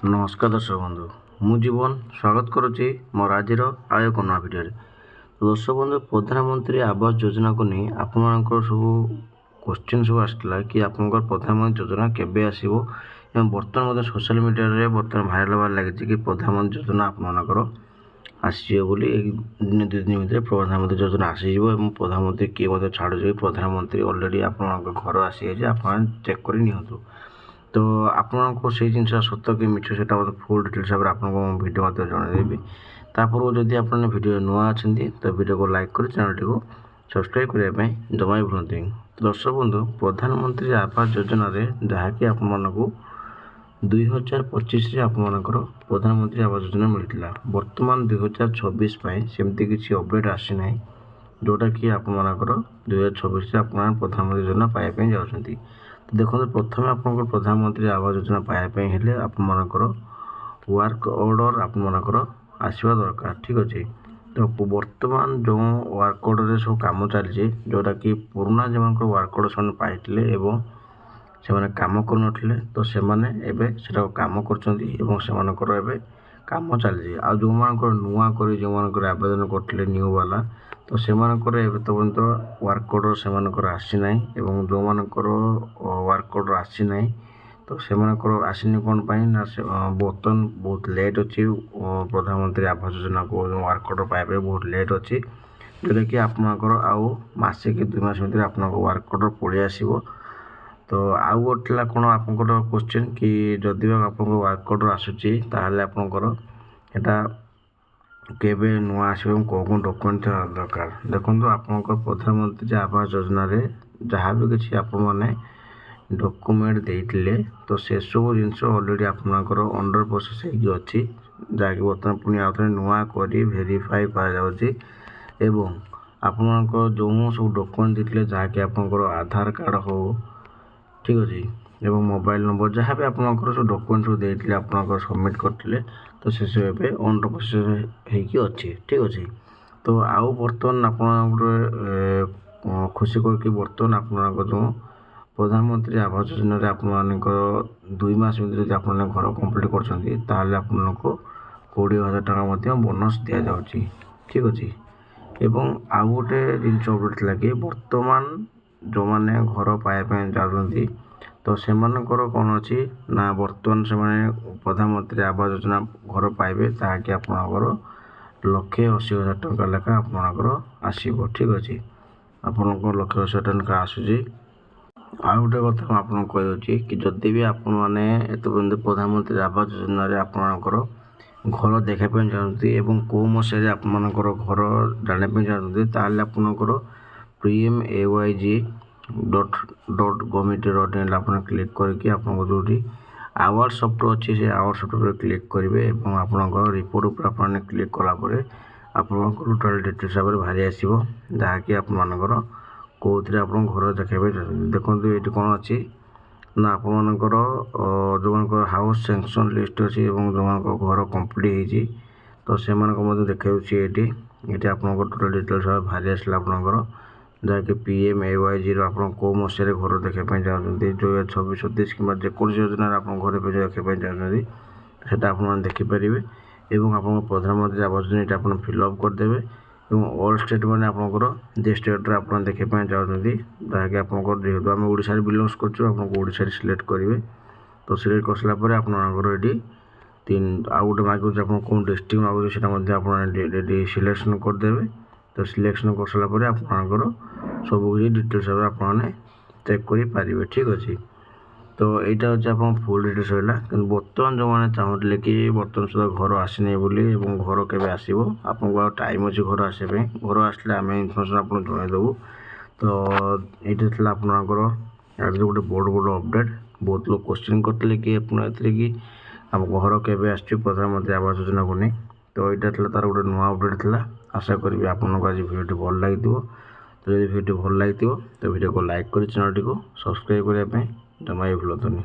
नमस्कार दर्शक बंधु मु जीवन स्वागत करुच्ची मोर आज आय एक नया भिडियो। दर्शक बंधु प्रधानमंत्री आवास योजना को नहीं आप सब क्वेश्चन सब आसाला कि आप प्रधानमंत्री योजना केबे आसीबो एवं बर्तमान सोशल मीडिया रे बर्तमान भाइराल होबार लगी कि प्रधानमंत्री योजना आपमनकर आसीबो बोली दिन दुई दिन भितर प्रधानमंत्री योजना आसीबो एवं प्रधानमंत्री किए छाड़ू प्रधानमंत्री ऑलरेडी आप घर आसी आप चेक कर नियंतु। तो आपको से जिन सत कि मिछ से फुल डिटेल्स भाव आपको भिडियो जनइबी। तापूर्व जदि आप भिडियो नुआ अच्छी तो वीडियो को लाइक कर चैनल टी सब्सक्राइब करने जमा भी भूलते। तो दर्शक बंधु प्रधानमंत्री आवास योजना जहाँकि आपको 2025 आपमनकर प्रधानमंत्री आवास योजना मिलता बर्तमान 2026 सेमती किसी अपडेट आसी ना जोटा कि आपमनकर 2026 आप प्रधानमंत्री योजना पाइबा जाऊँगी। तो देखो प्रथम आप प्रधानमंत्री आवास योजना पाइबा हेले आपमनकर वर्क ऑर्डर आपमनकर आसवा दरकार ठीक अच्छे। तो बर्तमान जो वर्क ऑर्डर सब कम चली जोटा कि पुराना जो वर्क ऑर्डर से पाइले से कम कर तो से कम कर कम चली जो नुआ कर जो आवेदन करते न्यू वाला तो से पर्यंत वर्क ऑर्डर से आसी ना जो वर्क ऑर्डर आसी ना तो से आसनी कौन ना बर्तमान बहुत लेट अच्छी प्रधानमंत्री आवास योजना को वर्क ऑर्डर पाइबा बहुत लेट अच्छी जोटा कि आपंकर आउ मसे कि 2 मास भर आप वर्क ऑर्डर पलि आसो। तो आउ गोटे कौन आप क्वेश्चन कि जदि आप वर्क ऑर्डर आसूसी आपंकर एटा केबे नुआ आसो कौन कौन डॉक्यूमेंट दरकार देखो आपंकर प्रधानमंत्री आवास योजना जहाँ भी किसी आप डॉक्यूमेंट देते तो से सब जिनस ऑलरेडी आपंकर अंडर प्रोसेस अच्छी जहाँकि बर्तमान पुणी आउ थे नुआ कर भेरीफाई एवं आपंकर जो सब डॉक्यूमेंट देते जहाँकि आपंकर आधार कार्ड हो ठीक अच्छे एवं मोबाइल नंबर जहाँ भी आपंकर सब डॉक्यूमेंट सब देते आप सबमिट करते तो से सब अंडर प्रोसेस अच्छे ठीक अच्छे। तो आउ बर्तमान आप खुशी करके बर्तमान आप जो प्रधानमंत्री आवास योजना आप 2 मास भर आप घर कंप्लीट कर आपको 20,000 टका बोनस दि जाऊँगी ठीक अच्छे। एवं आउ गोटे जिन अपडेट था कि बर्तमान जो मैंने घर पाइबा जाऊँगी तो से कौन अच्छी ना बर्तमान से प्रधानमंत्री आवास योजना घर पाइबे ताकि आपंकर 1,80,000 टका लेखा आपंकर आसो ठीक अच्छे आपको 1,80,000 टका आसूसी। आ गोटे कथा आपको कही कि जदि भी आपने प्रधानमंत्री आवास योजना आपंकर घर देखापी चाहते और कौ मसीह आपंकर घर जानापी चाहते ताल आपंकर pmayg.gov.in आप क्लिक करके आपको जो आवार सफ्टवेयर अच्छी से आवार सफ्टवेयर क्लिक करेंगे और आपंकर रिपोर्ट उपर आपने क्लिक कलापर आपको टोटाल डिटेल्स भाव बाहरी आसो जहाँकि आपंकर कौन आप घर देखापी चाहते देखो ये कौन अच्छी ना आपंकर जो हाउस सेंक्शन लिस्ट अच्छी और जो घर कम्प्लीट होती तो से देखा ये आपंकर टोटाल डिटेल्स बाहरी आसला आपंकर जहाँकि pmayg आप कौ मसीह घर देखापी चाहते 2026-27 कि जेकोसी योजना आप घर पे देखापी चाहते से आप देखिपारे और आप प्रधानमंत्री आवास योजना आप फिलअप करदे और ऑल स्टेट मैंने आपंकर जे स्टेट आप देखापी चाहते जहाँकि आपंकर जेहतु आम ओडिशा बिलंगस कर सिलेक्ट करेंगे तो सिलेक्ट कर सारापर आपंकर ये 3 आउ गोटे मागुच आप कौन डिस्ट्रिक्ट मागुच से सिलेक्शन करदे तो सिलेक्शन कर सारापर आपंकर सब किसी डिटेल्स आपने चेक करेंगे ठीक अच्छे। तो यहाँ हूँ आप फुल डिटेल्स रहा कि बर्तमान जो मैंने चाहूले कि बर्तमान सुधा घर आसनी बोली घर के आसो आपको टाइम अच्छे घर आसपे घर आसले आम इनफर्मेशन आपको जनईदेवु। तो ये आपंकर गोटे बड़ बड़ अपडेट बहुत लोग क्वेश्चन करते कि कि आम घर के आस प्रधानमंत्री आवास योजना को नहीं तो यहाँ तार गोटे नुआ अपडेट था आशा करी आपको आज भिडियो भल लगी। तो यदि भिडियो भल लगी तो भिडियो को लाइक कर चैनल टी सब्सक्राइब करने जमा भी भूलतुनि।